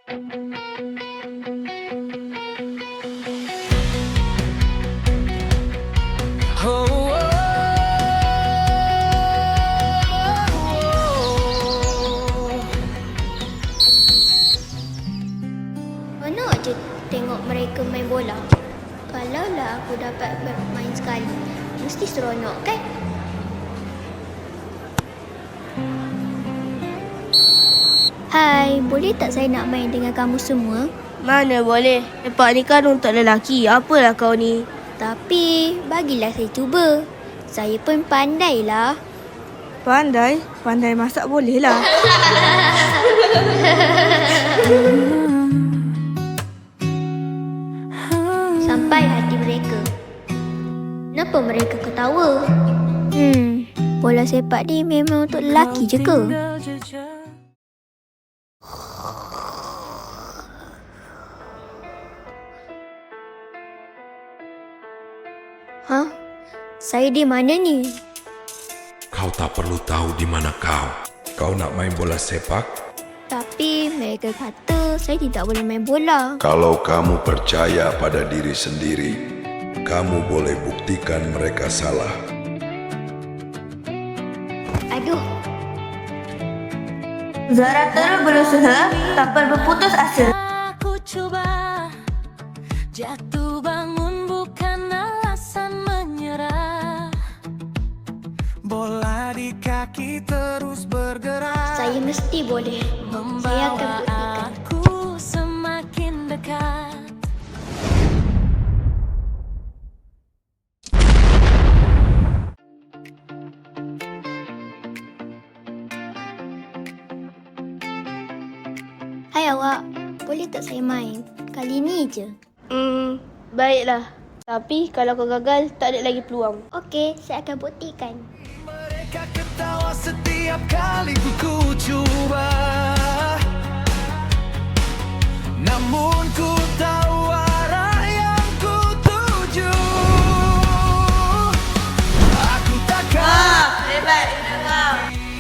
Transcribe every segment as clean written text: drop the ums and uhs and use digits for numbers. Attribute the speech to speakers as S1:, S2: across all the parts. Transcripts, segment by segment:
S1: Oh,
S2: Mana aja tengok mereka main bola. Kalaulah aku dapat bermain sekali, mesti seronok kan? Hai, boleh tak saya nak main dengan kamu semua?
S3: Mana boleh. Sepak ni kan untuk lelaki. Apalah kau ni?
S2: Tapi, bagilah saya cuba. Saya pun pandai lah.
S3: Pandai? Pandai masak boleh lah.
S2: Sampai hati mereka. Kenapa mereka ketawa? Bola sepak ni memang untuk lelaki je ke? Hah? Saya di mana ni?
S4: Kau tak perlu tahu di mana kau. Kau nak main bola sepak?
S2: Tapi mereka kata saya tidak boleh main bola.
S4: Kalau kamu percaya pada diri sendiri, kamu boleh buktikan mereka salah.
S2: Aduh,
S3: Zara terus berusaha tanpa berputus asa.
S1: aku cuba jatuh bangun bukan alasan menyerah. Bola di kaki terus bergerak.
S2: saya mesti boleh. Saya akan buktikan.
S1: Aku semakin dekat.
S2: Hai awak, boleh tak saya main? Kali ni je.
S3: Baiklah. Tapi kalau kau gagal, tak ada lagi peluang.
S2: Okey, saya akan buktikan.
S1: Mereka ketawa setiap kali ku cuba. Namun ku tahu arah yang ku tuju. Aku takkan
S3: Hebat.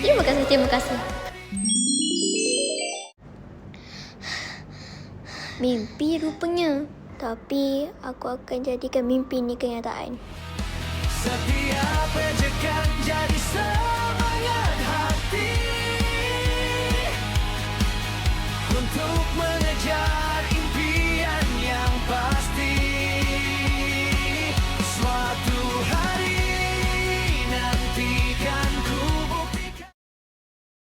S2: Terima kasih, terima kasih. Mimpi rupanya. Tapi aku akan jadikan mimpi ni kenyataan.
S1: setiap ejekan jadi